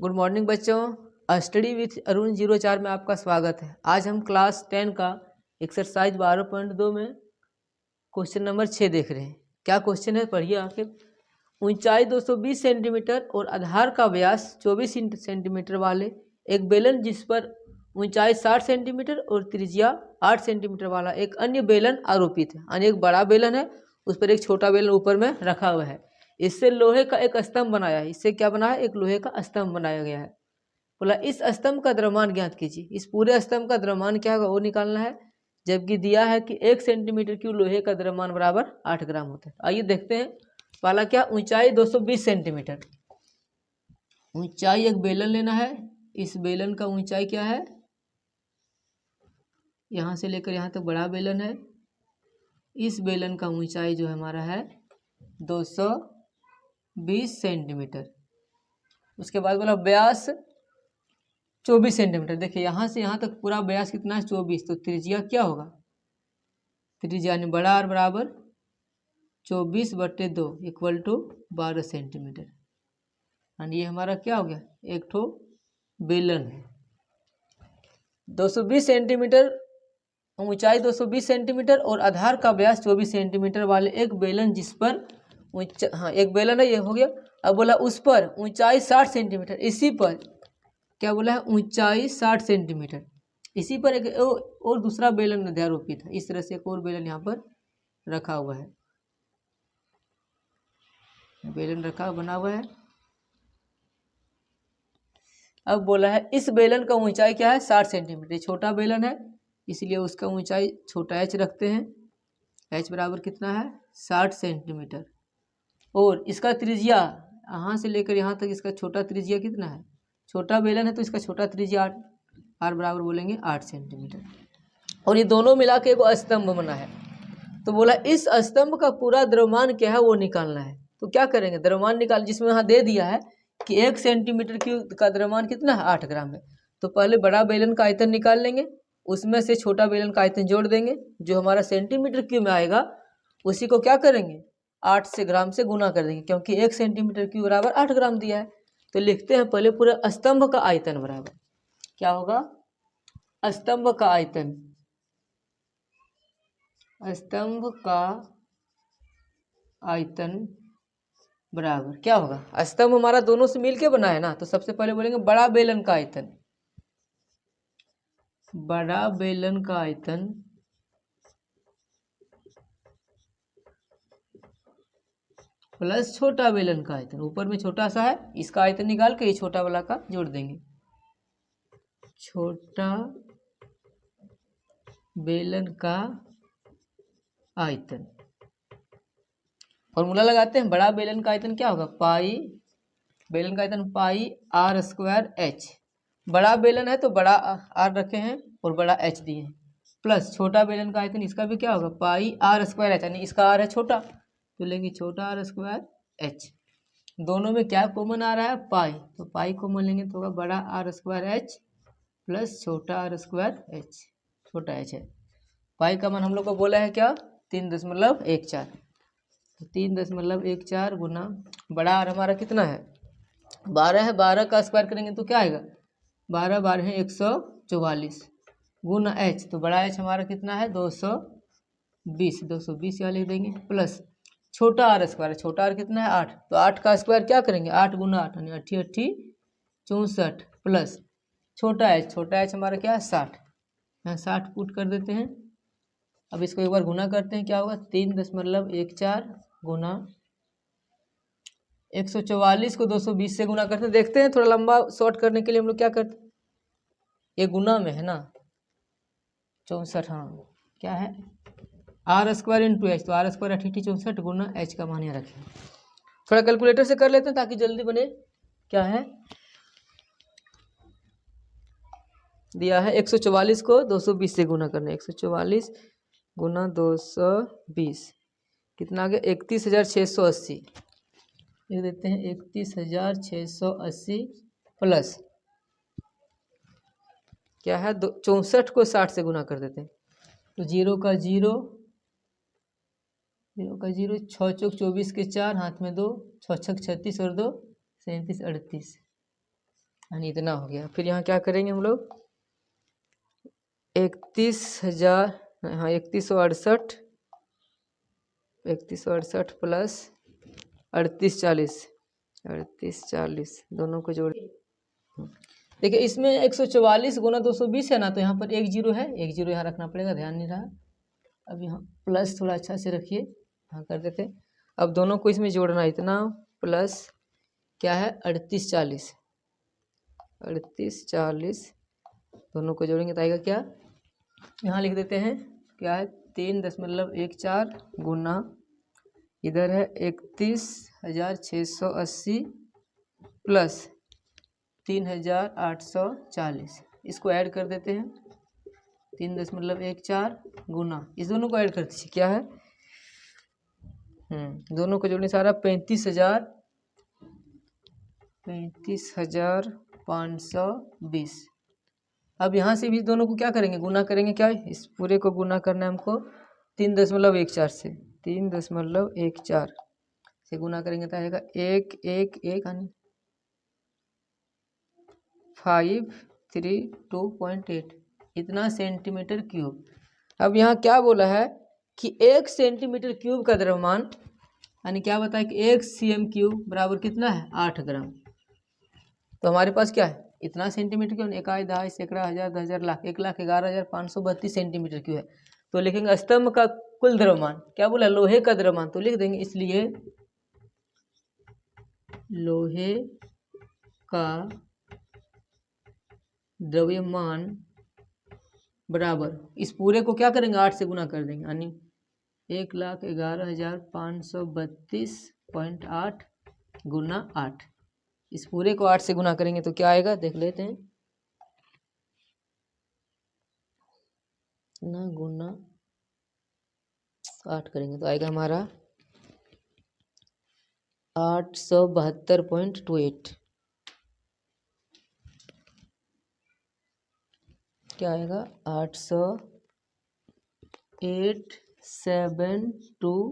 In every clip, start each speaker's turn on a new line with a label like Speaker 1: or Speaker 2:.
Speaker 1: Good morning बच्चों। Study with Arun 04 में आपका स्वागत है। आज हम क्लास 10 का एक्सरसाइज 12.2 में क्वेश्चन नंबर 6 देख रहे हैं। क्या क्वेश्चन है, पढ़िए आखिर। ऊंचाई 220 सेंटीमीटर और आधार का व्यास 24 सेंटीमीटर वाले एक बेलन जिस पर ऊंचाई 60 सेंटीमीटर और त्रिज्या 8 सेंटीमीटर वाला एक अन्य बेलन आरोपित है। यानी एक बड़ा बेलन है, उस पर एक छोटा बेलन ऊपर में रखा हुआ है। इससे लोहे का एक स्तंभ बनाया है। इससे क्या बना है? एक लोहे का स्तंभ बनाया गया है। बोला इस स्तंभ का द्रव्यमान ज्ञात कीजिए। इस पूरे स्तंभ का द्रव्यमान क्या होगा वो निकालना है। जबकि दिया है कि 1 सेंटीमीटर क्यूब लोहे का द्रव्यमान बराबर 8 ग्राम होता है। आइए देखते हैं। पहला क्या, ऊंचाई 220 सेंटीमीटर। ऊंचाई एक बेलन लेना है। इस बेलन का ऊंचाई क्या है? यहाँ से लेकर यहाँ तक बड़ा बेलन है। इस बेलन का ऊंचाई जो हमारा है 220 सेंटीमीटर। उसके बाद बोला व्यास 24 सेंटीमीटर। देखिए यहाँ से यहाँ तक पूरा व्यास कितना है? 24। तो त्रिज्या क्या होगा? त्रिज्या यानी बड़ा आर बराबर 24/2 इक्वल टू 12 सेंटीमीटर। यानी ये हमारा क्या हो गया? एक ठो बेलन है। 220 सेंटीमीटर ऊंचाई 220 सेंटीमीटर और आधार का व्यास 24 सेंटीमीटर वाले एक बेलन जिस पर एक बेलन है, ये हो गया। अब बोला उस पर ऊंचाई 60 सेंटीमीटर। इसी पर क्या बोला है? ऊंचाई 60 सेंटीमीटर। इसी पर एक और दूसरा बेलन अध्यारोपित है। इस तरह से एक और बेलन यहाँ पर रखा हुआ है। बेलन रखा बना हुआ है। अब बोला है इस बेलन का ऊंचाई क्या है? 60 सेंटीमीटर। छोटा बेलन है इसलिए उसका ऊंचाई छोटा h रखते हैं। h बराबर कितना है? 60 सेंटीमीटर। और इसका त्रिज्या यहाँ से लेकर यहाँ तक इसका छोटा त्रिज्या कितना है? छोटा बेलन है तो इसका छोटा त्रिज्या r बराबर बोलेंगे 8 सेंटीमीटर। और ये दोनों मिला के एक स्तंभ बना है। तो बोला इस स्तंभ का पूरा द्रव्यमान क्या है वो निकालना है। तो क्या करेंगे? द्रव्यमान निकाल, जिसमें यहाँ दे दिया है कि 1 सेंटीमीटर क्यूब का द्रव्यमान कितना है? 8 ग्राम है। तो पहले बड़ा बेलन का आयतन निकाल लेंगे, उसमें से छोटा बेलन का आयतन जोड़ देंगे। जो हमारा सेंटीमीटर क्यूब में आएगा उसी को क्या करेंगे? 8 से ग्राम से गुना कर देंगे, क्योंकि 1 सेंटीमीटर क्यूब बराबर 8 ग्राम दिया है। तो लिखते हैं पहले पूरे स्तंभ का आयतन बराबर क्या होगा? स्तंभ का आयतन, स्तंभ का आयतन बराबर क्या होगा? स्तंभ हमारा दोनों से मिलके बना है ना, तो सबसे पहले बोलेंगे बड़ा बेलन का आयतन। बड़ा बेलन का आयतन प्लस छोटा बेलन का आयतन। ऊपर में छोटा सा है, इसका आयतन निकाल के ये छोटा वाला का जोड़ देंगे। छोटा बेलन का आयतन। फॉर्मूला लगाते हैं। बड़ा बेलन का आयतन क्या होगा? पाई, बेलन का आयतन पाई r² h। बड़ा बेलन है तो बड़ा r रखे हैं और बड़ा h दिए हैं, प्लस छोटा बेलन का आयतन इसका भी क्या होगा? पाई r² h। यानी इसका r है छोटा तो लेंगे छोटा r² h। दोनों में क्या कॉमन आ रहा है? पाई। तो पाई कॉमन लेंगे तो होगा बड़ा r² h प्लस छोटा r² h। छोटा h है। पाई का मान हम लोग को बोला है क्या? 3.14। तो 3.14 गुना बड़ा आर हमारा कितना है? 12 है। 12 का स्क्वायर करेंगे तो क्या आएगा? 12 12 है 144 गुना h। तो बड़ा h हमारा कितना है? 220। 220 यहाँ लिख देंगे प्लस छोटा r²। छोटा r कितना है? 8। तो 8 का स्क्वायर क्या करेंगे? 8 गुना 8 यानी 8 8 64 प्लस छोटा h। छोटा h हमारा क्या है? 60। यहाँ 60 पुट कर देते हैं। अब इसको एक बार गुना करते हैं, क्या होगा? 3.14 गुना 144 को 220 से गुना करते हैं। देखते हैं, थोड़ा लंबा शॉर्ट करने के लिए हम लोग क्या करते हैं, ये गुना में है ना 64। हाँ क्या है? r² into h। तो r² 88 64 गुना h का मान यहाँ रखें। थोड़ा कैलकुलेटर से कर लेते हैं ताकि जल्दी बने। क्या है दिया है? 144 को 220 से गुना करना है। 144 गुना 220 कितना आ गया? 31,680 लिख देते हैं। 31,680 प्लस क्या है? 64 को 60 से गुना कर देते हैं। तो 0 का 0, 0 का 0, 6 चौक 24 के 4, हाथ में 2, 6 छक 36 और 2 37 38। यानी इतना हो गया। फिर यहाँ क्या करेंगे हम लोग, 31,000, हाँ 3168, 3168 प्लस 3840, 3840 दोनों को जोड़। देखिए इसमें 144 गुना 220 है ना, तो यहाँ पर एक जीरो है, एक जीरो यहाँ रखना पड़ेगा, ध्यान नहीं रहा। अब यहाँ प्लस थोड़ा अच्छा से रखिए, हाँ कर देते। अब दोनों को इसमें जोड़ना, इतना प्लस क्या है 3840, 3840 दोनों को जोड़ेंगे तो आएगा क्या, यहाँ लिख देते हैं क्या है 3.14 गुना, इधर है 31,680 प्लस 3,840, इसको ऐड कर देते हैं। 3.14 गुना, इस दोनों को ऐड कर दीजिए, क्या है दोनों को जोड़ने सारा 35,520। अब यहाँ से भी दोनों को क्या करेंगे, गुना करेंगे, क्या है इस पूरे को गुना करना है हमको 3.14 से, 3.14 से गुना करेंगे तो आएगा 532.8 इतना सेंटीमीटर क्यूब। अब यहाँ क्या बोला है कि 1 सेंटीमीटर क्यूब का द्रव्यमान, यानी क्या बताया कि 1 cm³ बराबर कितना है 8 ग्राम। तो हमारे पास क्या है इतना सेंटीमीटर क्यूब, इकाई, दहाई, सैकड़ा, हजार, 10,000, लाख, 1,11,532 सेंटीमीटर क्यूब है। तो लिखेंगे स्तंभ का कुल द्रव्यमान, क्या बोला लोहे का द्रव्यमान, तो लिख देंगे इसलिए लोहे का द्रव्यमान बराबर, इस पूरे को क्या करेंगे 8 से गुना कर देंगे, यानी 1,11,532.8 गुना 8, इस पूरे को 8 से गुना करेंगे तो क्या आएगा देख लेते हैं ना, गुना 8 करेंगे तो आएगा हमारा 872.28, क्या आएगा 872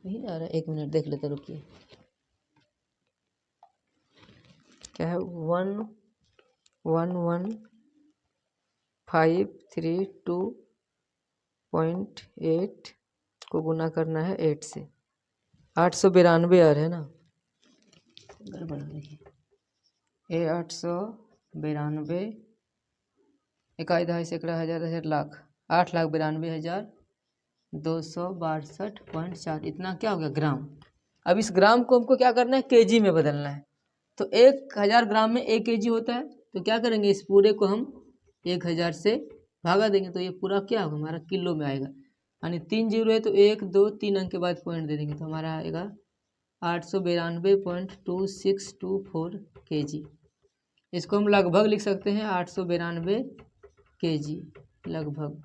Speaker 1: नहीं आ रहा, एक मिनट देख लेते रुकिए, क्या है 11,532.8 को गुना करना है 8 से, 892 आ रहा है ना, गड़बड़ देखिए, 892, इकाई, दहाई, सैकड़ा, हजार, 10,000, लाख, 8,92,262.4 इतना क्या हो गया ग्राम। अब इस ग्राम को हमको क्या करना है केजी में बदलना है, तो 1,000 ग्राम में 1 kg होता है, तो क्या करेंगे इस पूरे को हम 1,000 से भागा देंगे तो ये पूरा क्या होगा हमारा किलो में आएगा, यानी 3 जीरो है तो 1 2 3 अंक के बाद पॉइंट दे देंगे तो हमारा आएगा 892.2624 kg। इसको हम लगभग लिख सकते हैं 892 kg लगभग।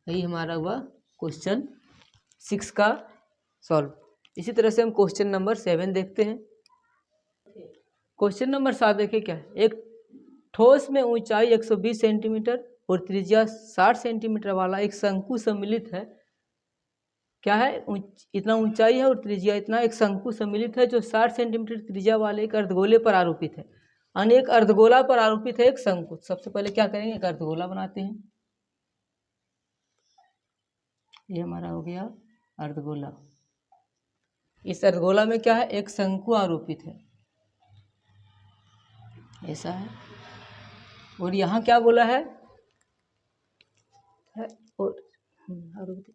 Speaker 1: यही हमारा हुआ क्वेश्चन 6 का सॉल्व। इसी तरह से हम क्वेश्चन नंबर 7 देखते हैं। क्वेश्चन नंबर 7 देखिए क्या है, एक ठोस में ऊंचाई 120 सेंटीमीटर और त्रिज्या 60 सेंटीमीटर वाला एक शंकु सम्मिलित है, क्या है इतना ऊंचाई है और त्रिज्या इतना, एक शंकु सम्मिलित है जो 60 सेंटीमीटर त्रिज्या वाले एक अर्धगोले पर आरोपित है, यानी एक अर्धगोला पर आरोपित है एक शंकु। सबसे पहले क्या करेंगे एक अर्धगोला बनाते हैं, ये हमारा हो गया अर्धगोला। इस अर्धगोला में क्या है एक शंकु आरोपित है, ऐसा है, और यहाँ क्या बोला है और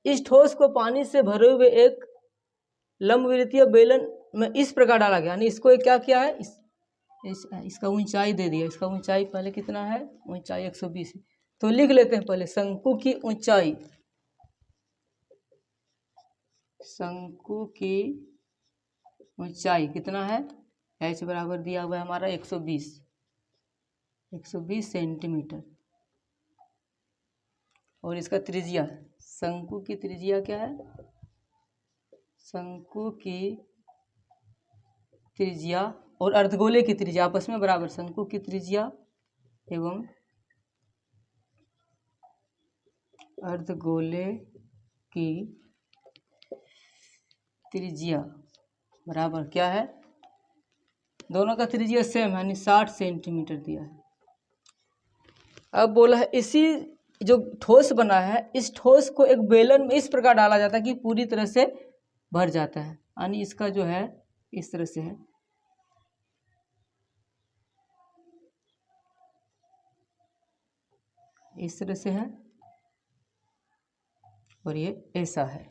Speaker 1: इस ठोस को पानी से भरे हुए एक लंबवृत्तीय बेलन में इस प्रकार डाला गया, यानी इसको क्या किया है इसका ऊंचाई दे दिया, इसका ऊंचाई पहले कितना है ऊंचाई 120 है, तो लिख लेते हैं पहले शंकु की ऊंचाई, शंकु की ऊंचाई कितना है h बराबर दिया हुआ है हमारा 120 सेंटीमीटर, और इसका त्रिज्या शंकु की त्रिज्या क्या है, शंकु की त्रिज्या और अर्धगोले की त्रिज्या आपस में बराबर, शंकु की त्रिज्या एवं अर्धगोले की त्रिज्या बराबर क्या है, दोनों का त्रिज्या सेम है यानी 60 सेंटीमीटर दिया है। अब बोला है इसी जो ठोस बना है इस ठोस को एक बेलन में इस प्रकार डाला जाता है कि पूरी तरह से भर जाता है, यानी इसका जो है इस तरह से है, इस तरह से है और ये ऐसा है।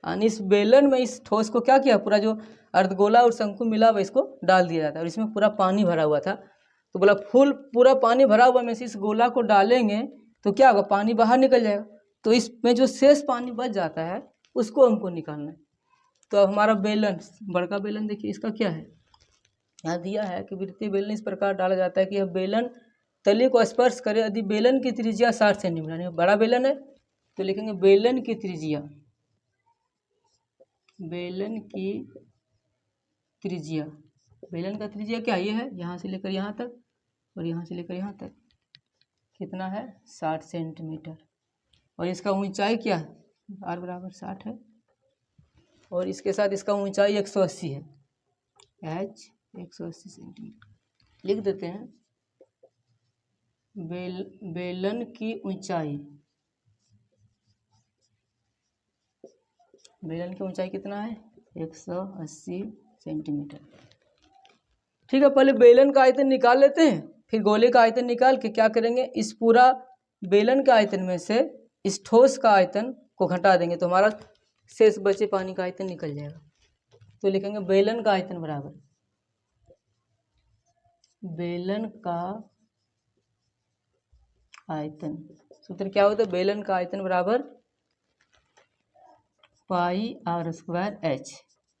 Speaker 1: यानी इस बेलन में इस ठोस को क्या किया, पूरा जो अर्धगोला और शंकु मिला हुआ इसको डाल दिया जाता है और इसमें पूरा पानी भरा हुआ था। तो बोला फुल पूरा पानी भरा हुआ में से इस गोला को डालेंगे तो क्या होगा, पानी बाहर निकल जाएगा। तो इसमें जो शेष पानी बच जाता है उसको हमको निकालना है। तो अब हमारा बेलन, बड़का बेलन देखिए इसका क्या है, यहाँ दिया है कि वृत्तीय बेलन इस प्रकार डाला जाता है कि यह बेलन तली को स्पर्श करे यदि बेलन की त्रिज्या 60 सेंटीमीटर, यानी बड़ा बेलन है तो लिखेंगे बेलन की त्रिज्या, बेलन की त्रिज्या, बेलन का त्रिज्या क्या ये है, यहाँ से लेकर यहाँ तक और यहाँ से लेकर यहाँ तक कितना है 60 सेंटीमीटर। और इसका ऊंचाई क्या है, r बराबर 60 है और इसके साथ इसका ऊंचाई 180 है, h 180 सेंटीमीटर। लिख देते हैं बेलन की ऊंचाई, बेलन की ऊंचाई कितना है 180 सेंटीमीटर। ठीक है, पहले बेलन का आयतन निकाल लेते हैं, फिर गोले का आयतन निकाल के क्या करेंगे, इस पूरा बेलन के आयतन में से इस ठोस का आयतन को घटा देंगे तो हमारा शेष बचे पानी का आयतन निकल जाएगा। तो लिखेंगे बेलन का आयतन बराबर, बेलन का आयतन, सूत्र क्या होता है, बेलन का आयतन बराबर पाई r स्क्वायर h।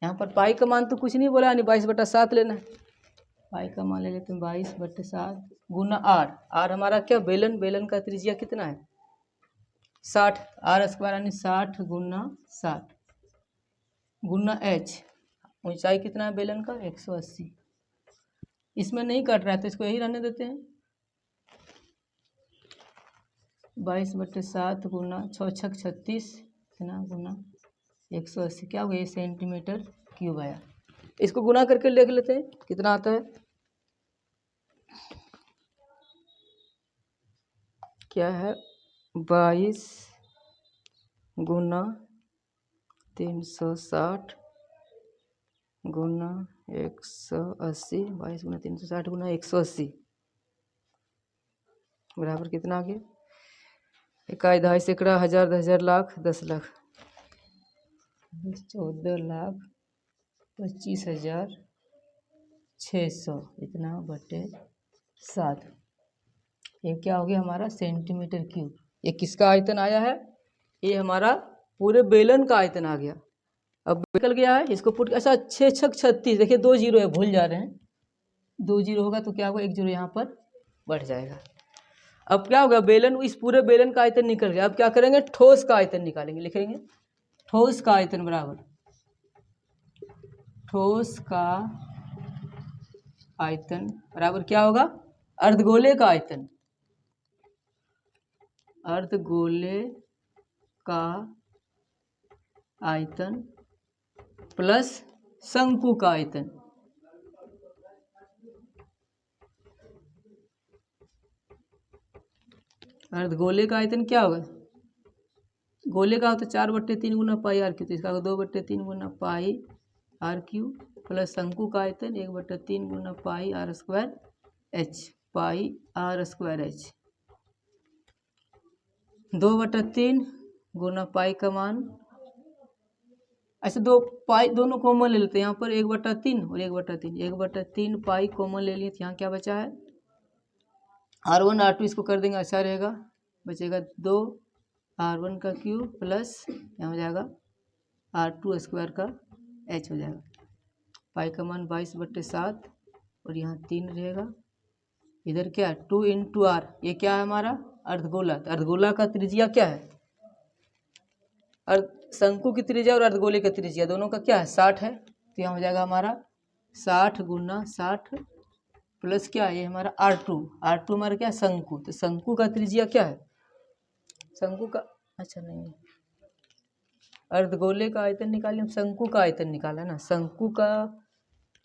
Speaker 1: यहाँ पर पाई का मान तो कुछ नहीं बोला, यानी 22/7 लेना है। पाई का मान ले लेते हैं 22/7 गुना r हमारा क्या, बेलन का त्रिज्या कितना है 60, r स्क्वायर यानी 60 गुना 60 गुना h, ऊंचाई कितना है बेलन का 180। इसमें नहीं कट रहा है तो इसको यही रहने देते हैं, 22/7 गुना 6 छक 36 इतना गुना 180 क्या हो गया, सेंटीमीटर क्यूब आया। इसको गुना करके देख लेते हैं कितना आता है, क्या है 22 गुना 360 गुना 180, 22 गुना 360 गुना 180 बराबर कितना आ गया, इकाई दहाई सैकड़ा हजार 10,000 लाख 10 लाख 14,25,600 इतना बटे 7। ये क्या हो गया हमारा सेंटीमीटर क्यूब। ये किसका आयतन आया है, ये हमारा पूरे बेलन का आयतन आ गया। अब निकल गया है, इसको पुट ऐसा 6 छक 36, देखिए 2 जीरो है, भूल जा रहे हैं, 2 जीरो होगा तो क्या होगा 1 जीरो यहाँ पर बढ़ जाएगा। अब क्या होगा, बेलन, इस पूरे बेलन का आयतन निकल गया। अब क्या करेंगे, ठोस का आयतन निकालेंगे, लिखेंगे ठोस का आयतन बराबर, ठोस का आयतन बराबर क्या होगा, अर्धगोले का आयतन, अर्धगोले का आयतन प्लस शंकु का आयतन। अर्धगोले का आयतन क्या होगा, गोले का होता 4/3 गुना पाई r क्यू, तो इसका 2/3 गुना पाई r क्यू प्लस शंकु का आयतन 1/3 गुना पाई r स्क्वायर h, पाई r स्क्वायर h, 2/3 गुना पाई का मान, ऐसे दो पाई दोनों कॉमन ले लेते हैं, यहाँ पर 1/3 और 1/3, 1/3 पाई कॉमन ले लिए तो यहाँ क्या बचा है r1 r2, इसको कर देंगे अच्छा रहेगा, बचेगा 2 r1 का क्यूब प्लस यहाँ हो जाएगा r2 स्क्वायर का h हो जाएगा। पाई का मान 22/7 और यहाँ 3 रहेगा, इधर क्या 2 × r, ये क्या है हमारा अर्धगोला। तो अर्धगोला का त्रिज्या क्या है, शंकु की त्रिज्या और अर्धगोले की त्रिज्या दोनों का क्या है 60 है, तो यहाँ हो जाएगा हमारा 60 गुना 60 प्लस क्या है ये हमारा r2 हमारा क्या शंकु, तो शंकु का त्रिज्या क्या है, शंकु का अच्छा नहीं अर्धगोले का आयतन निकालिए, हम शंकु का आयतन निकाला ना, शंकु का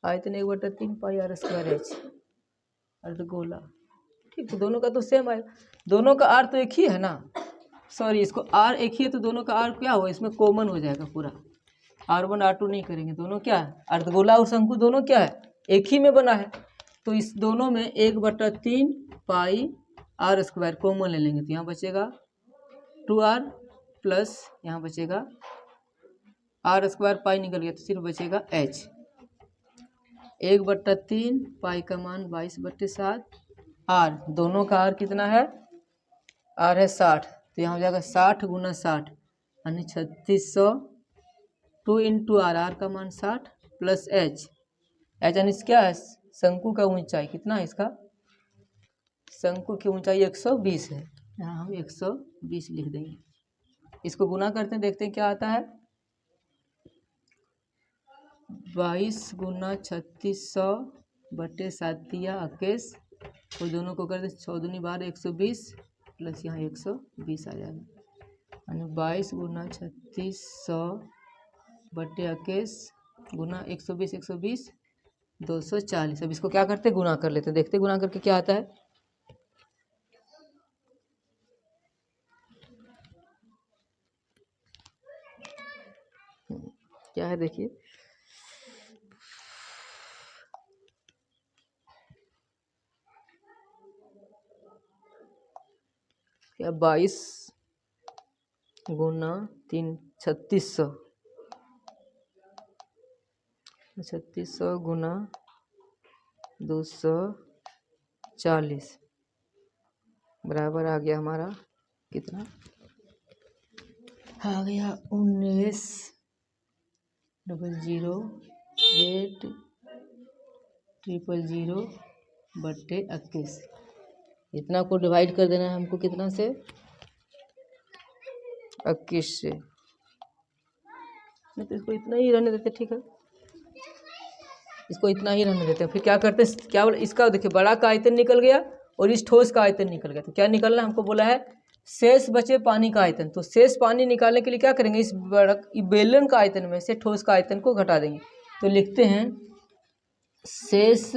Speaker 1: आयतन 1/3 पाई आर स्क्वायर एच अर्धगोला। ठीक, तो दोनों का तो सेम आएगा, दोनों का आर तो एक ही है ना, सॉरी इसको आर एक ही है तो दोनों का आर क्या होगा, इसमें कॉमन हो जाएगा पूरा, R1 R2 नहीं करेंगे, दोनों क्या है, अर्धगोला और शंकु दोनों क्या है, एक ही में बना है, तो इस दोनों में 1/3 पाई आर स्क्वायर कॉमन ले लेंगे, तो यहाँ बचेगा 2r प्लस यहाँ बचेगा आर स्क्वायर, पाई निकल गया तो सिर्फ बचेगा h। 1/3 पाई का मान 22/7, आर दोनों का आर कितना है, आर है 60, तो यहाँ हो जाएगा 60 × 60 यानी 3600, 2 × आर का मान 60 प्लस एच यानी क्या है, शंकु का ऊंचाई कितना है, इसका शंकु की ऊंचाई 120 है, यहाँ हम 120 लिख देंगे। इसको गुना करते हैं, देखते हैं क्या आता है, 22 × 3600/7 दिया 21, और दोनों को कर दे 6 दूनी 12 120 प्लस यहाँ 120 आ जाएगा, यानी 22 × 3600/21 गुना 120 120 240। अब इसको क्या करते, गुना कर लेते, देखते गुना करके क्या आता है, क्या है देखिए, क्या 22 गुना 3 3600 गुना 240 बराबर आ गया हमारा कितना, आ गया 19,000,000/21। इतना को डिवाइड कर देना है हमको कितना से, 21 से, नहीं तो इसको इतना ही रहने देते, ठीक है इसको इतना ही रहने देते हैं। फिर क्या करते हैं, क्या बोला इसका देखिए, बड़ा का आयतन निकल गया और इस ठोस का आयतन निकल गया, तो क्या निकलना हमको बोला है, शेष बचे पानी का आयतन। तो शेष पानी निकालने के लिए क्या करेंगे, इस बड़ा बेलन का आयतन में से ठोस का आयतन को घटा देंगे, तो लिखते हैं शेष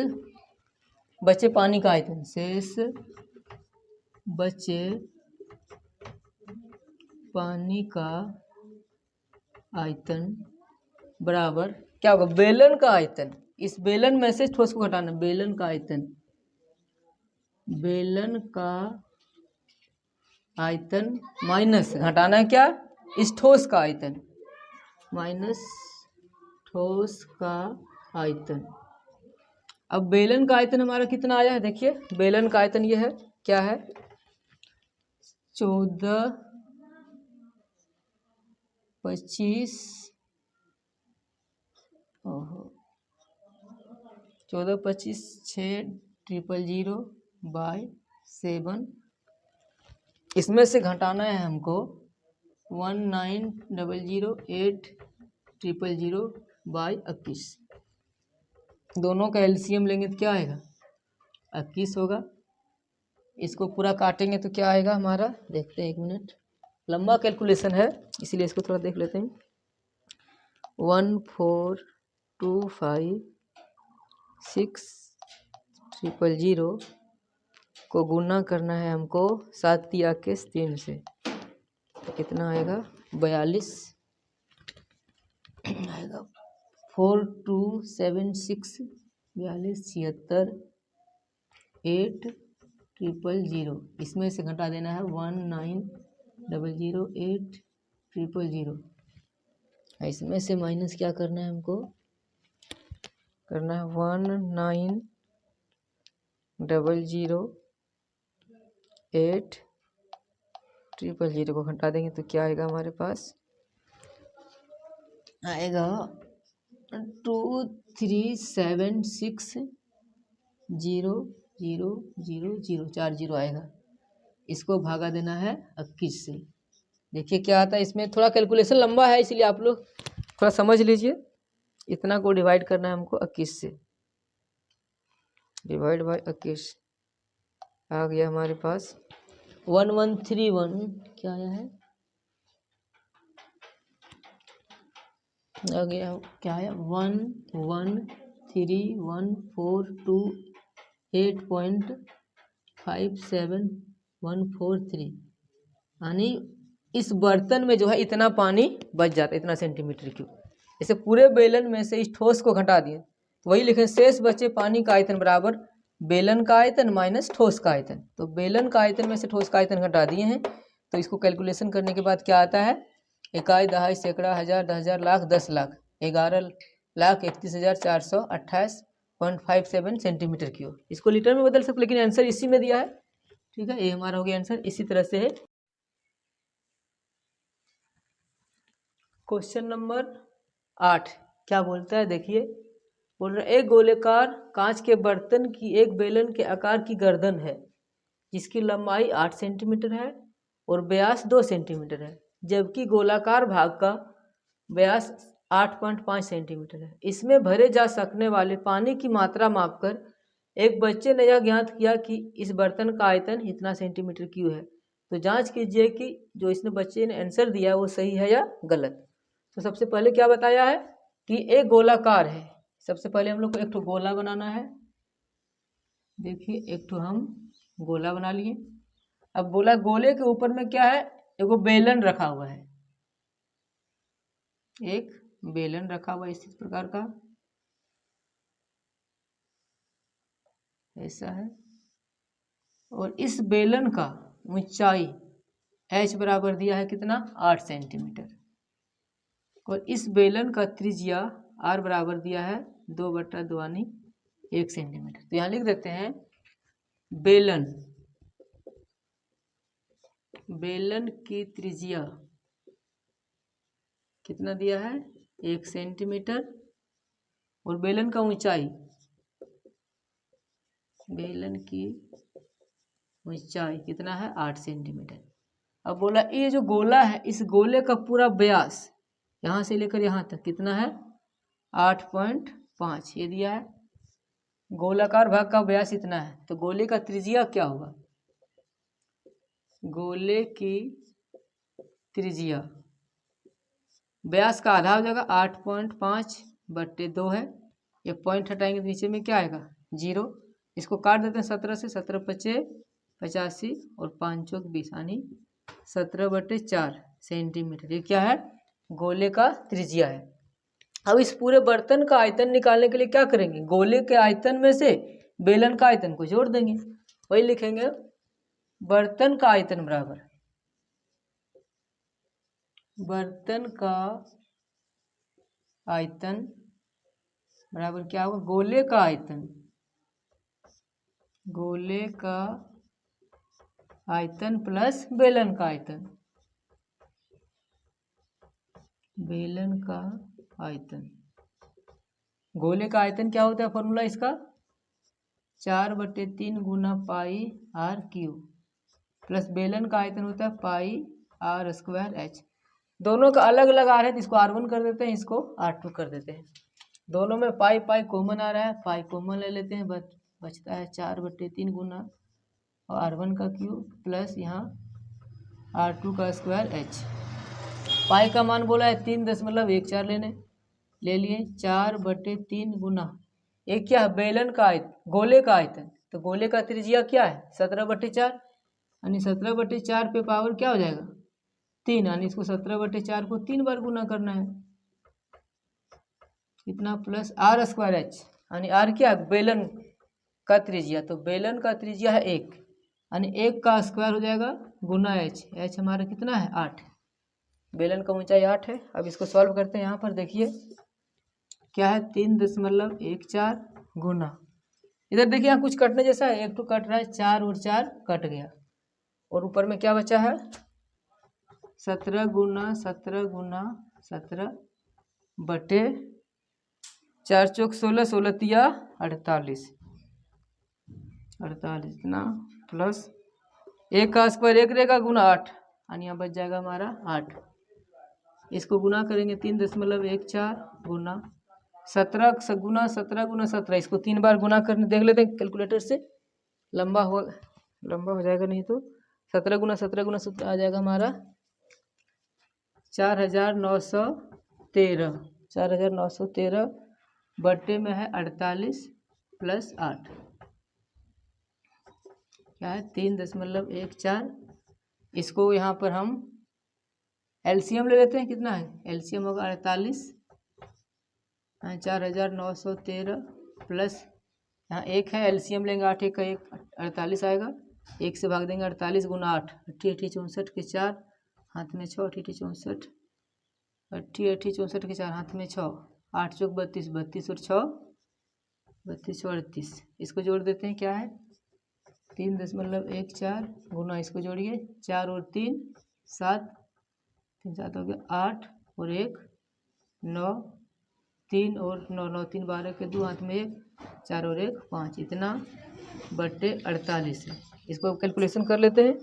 Speaker 1: बचे पानी का आयतन, शेष बचे पानी का आयतन बराबर क्या होगा, बेलन का आयतन, इस बेलन में से ठोस को घटाना, बेलन का आयतन, बेलन का आयतन माइनस घटाना है क्या, इस ठोस का आयतन, माइनस ठोस का आयतन। अब बेलन का आयतन हमारा कितना आया है, देखिए बेलन का आयतन ये है, क्या है 14 25 14 25 6,000,000/7, इसमें से घटाना है हमको 19,008,000,000/21, दोनों का एलसीएम लेंगे तो क्या आएगा 21 होगा। इसको पूरा काटेंगे तो क्या आएगा हमारा, देखते हैं एक मिनट, लंबा कैलकुलेशन है इसीलिए इसको थोड़ा देख लेते हैं। 14256000 को गुना करना है हमको 7 × 3 से, तो कितना आएगा 42 आएगा, 4276 42 76 8,000,000, इसमें से घटा देना है 19,008,000, इसमें से माइनस क्या करना है हमको, करना है 19,008,000 को घटा देंगे तो क्या आएगा हमारे पास, आएगा 2376,000,000 4 जीरो आएगा। इसको भागा देना है 21 से, देखिए क्या आता है, इसमें थोड़ा कैलकुलेशन लंबा है इसलिए आप लोग थोड़ा समझ लीजिए। इतना को डिवाइड करना है हमको 21 से, डिवाइड बाय 21 आ गया हमारे पास 1131, क्या आया है आ गया क्या है 1131428.57143 यानी इस बर्तन में जो है इतना पानी बच जाता है, इतना सेंटीमीटर क्यूब। जैसे पूरे बेलन में से इस ठोस को घटा दिए, तो वही लिखें शेष बचे पानी का आयतन बराबर बेलन का आयतन माइनस ठोस का आयतन। तो बेलन का आयतन में से ठोस का आयतन घटा दिए हैं, तो इसको कैलकुलेशन करने के बाद क्या आता है, इकाई, दहाई, सैकड़ा, हजार, 10,000, लाख, 10 लाख, 11,31,428.57 सेंटीमीटर क्यूब। इसको लीटर में बदल सकते, लेकिन आंसर इसी में दिया है। ठीक है, ये हमारा हो गया आंसर। इसी तरह से है क्वेश्चन नंबर 8। क्या बोलता है देखिए, बोल रहा है एक गोलेकार कांच के बर्तन की एक बेलन के आकार की गर्दन है जिसकी लंबाई 8 सेंटीमीटर है और व्यास 2 सेंटीमीटर है, जबकि गोलाकार भाग का व्यास 8.5 सेंटीमीटर है। इसमें भरे जा सकने वाले पानी की मात्रा मापकर एक बच्चे ने यह ज्ञात किया कि इस बर्तन का आयतन इतना सेंटीमीटर क्यूब है। तो जांच कीजिए कि जो इसने बच्चे ने आंसर दिया वो सही है या गलत। तो सबसे पहले क्या बताया है कि एक गोलाकार है। सबसे पहले हम लोग को एक ठो गोला बनाना है। देखिए एक ठो हम गोला बना लिए। अब बोला गोले के ऊपर में क्या है, एगो बेलन रखा हुआ है, एक बेलन रखा हुआ है इस प्रकार का, ऐसा है। और इस बेलन का ऊंचाई h बराबर दिया है कितना, 8 सेंटीमीटर। और इस बेलन का त्रिज्या r बराबर दिया है 2/2 यानी 1 सेंटीमीटर। तो यहाँ लिख देते हैं बेलन की त्रिज्या कितना दिया है, 1 सेंटीमीटर। और बेलन का ऊंचाई, बेलन की ऊंचाई कितना है, 8 सेंटीमीटर। अब बोला ये जो गोला है, इस गोले का पूरा व्यास यहाँ से लेकर यहाँ तक कितना है, 8.5 ये दिया है। गोलाकार भाग का व्यास इतना है, तो गोले का त्रिज्या क्या होगा, गोले की त्रिज्या व्यास का आधा हो जाएगा, 8.5/2 है। ये पॉइंट हटाएंगे तो नीचे में क्या आएगा, 0। इसको काट देते हैं 17 से, 17×5 = 85 और 5×4 = 20 यानी 17/4 सेंटीमीटर। ये क्या है, गोले का त्रिज्या है। अब इस पूरे बर्तन का आयतन निकालने के लिए क्या करेंगे, गोले के आयतन में से बेलन का आयतन को जोड़ देंगे। वही लिखेंगे बर्तन का आयतन बराबर, बर्तन का आयतन बराबर क्या होगा, गोले का आयतन, गोले का आयतन प्लस बेलन का आयतन, बेलन का आयतन। गोले का आयतन क्या होता है फॉर्मूला इसका, 4/3 गुना πr³ प्लस बेलन का आयतन होता है πr²h। दोनों का अलग अलग आ रहा है तो इसको r1 कर देते हैं, इसको r2 कर देते हैं। दोनों में पाई कॉमन आ रहा है, पाई कॉमन ले लेते हैं, बचता है 4/3 गुना और r1 का क्यूब प्लस यहाँ r2 का स्क्वायर h। पाई का मान बोला है 3.14 ले लिए, 4/3 गुना, एक क्या है बेलन का आयतन, गोले का आयतन, तो गोले का त्रिज्या क्या है 17/4 यानी 17/4 पे पावर क्या हो जाएगा 3, यानी इसको 17/4 को 3 बार गुना करना है, इतना प्लस r²h यानी r क्या है बेलन का त्रिज्या, तो बेलन का त्रिज्या है 1 यानी 1 का स्क्वायर हो जाएगा गुना h हमारा कितना है 8, बेलन का ऊंचाई 8 है। अब इसको सॉल्व करते हैं। यहाँ पर देखिए क्या है 3.14 गुना, इधर देखिए यहाँ कुछ कटने जैसा है, एक तो कट रहा है, 4 और 4 कट गया, और ऊपर में क्या बचा है 17 गुना 17 गुना 17/4 4×4 16, 16×3 48 इतना प्लस 1 का स्क्वायर 1 रहेगा गुना 8 यानी यहाँ बच जाएगा हमारा 8। इसको गुना करेंगे 3.14 गुना 17 गुना 17, इसको 3 बार गुना करने देख लेते हैं कैलकुलेटर से, लंबा हो जाएगा, नहीं तो 17 गुना 17 आ जाएगा हमारा 4913, 4913 बट्टे में है 48 प्लस 8 क्या है 3.14। इसको यहाँ पर हम एलसीएम ले लेते हैं। कितना है एलसीएम होगा 48, 4913 प्लस यहाँ 1 है, एलसीएम लेंगे 8 1 का 1 48 आएगा। 1 से भाग देंगे 48 गुना 8 80 80 64 के 4 हाथ में 6 80 80 64 80 80 64 के 4 हाथ में 6 8 चौक 32 32 और 6 32 38। इसको जोड़ देते हैं क्या है 3.14 गुना इसको जोड़िए 4 और 3 7 3 7 हो गया 8 और 1 9 3 और 9 9 3 12 के 2 हाथ में 1 4 और 1 5 इतना बट्टे 48 है। इसको कैलकुलेशन कर लेते हैं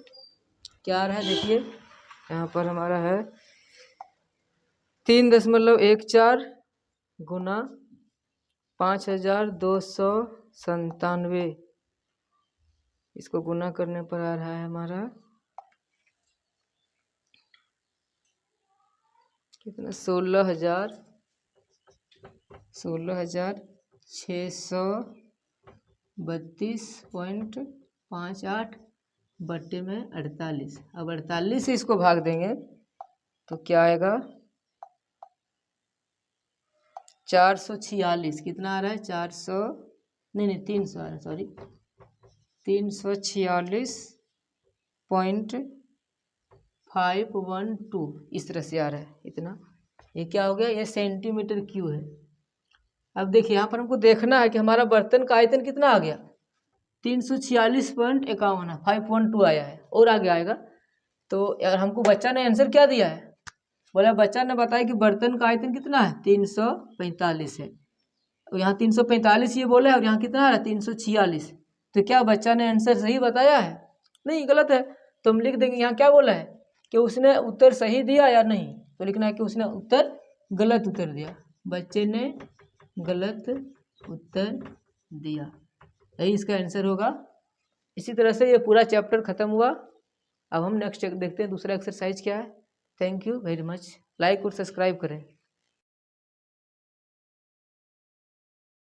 Speaker 1: क्या आ रहा है देखिए यहाँ पर हमारा है 3.14 गुना 5297। इसको गुना करने पर आ रहा है हमारा कितना 16,632.58 बट्टे में 48। अब 48 से इसको भाग देंगे तो क्या आएगा 446। कितना आ रहा है 400 नहीं 300 आ रहा है सॉरी 346.512 इस तरह से आ रहा है इतना। ये क्या हो गया ये सेंटीमीटर क्यूब है। अब देखिए यहाँ पर हमको देखना है कि हमारा बर्तन का आयतन कितना आ गया 346.51 512 आया है और आगे आएगा। तो यार हमको बच्चा ने आंसर क्या दिया है बोला बच्चा ने बताया कि बर्तन का आयतन कितना है 345 है। यहाँ 345 ये बोला है और यहाँ कितना आ रहा है 346। तो क्या बच्चा ने आंसर सही बताया है नहीं गलत है। तो हम लिख देंगे यहाँ क्या बोला है कि उसने उत्तर सही दिया या नहीं। तो लिखना है कि उसने उत्तर गलत उत्तर दिया। बच्चे ने गलत उत्तर दिया यही इसका आंसर होगा। इसी तरह से ये पूरा चैप्टर खत्म हुआ। अब हम नेक्स्ट देखते हैं दूसरा एक्सरसाइज क्या है। Thank you very much. Like और सब्सक्राइब करें।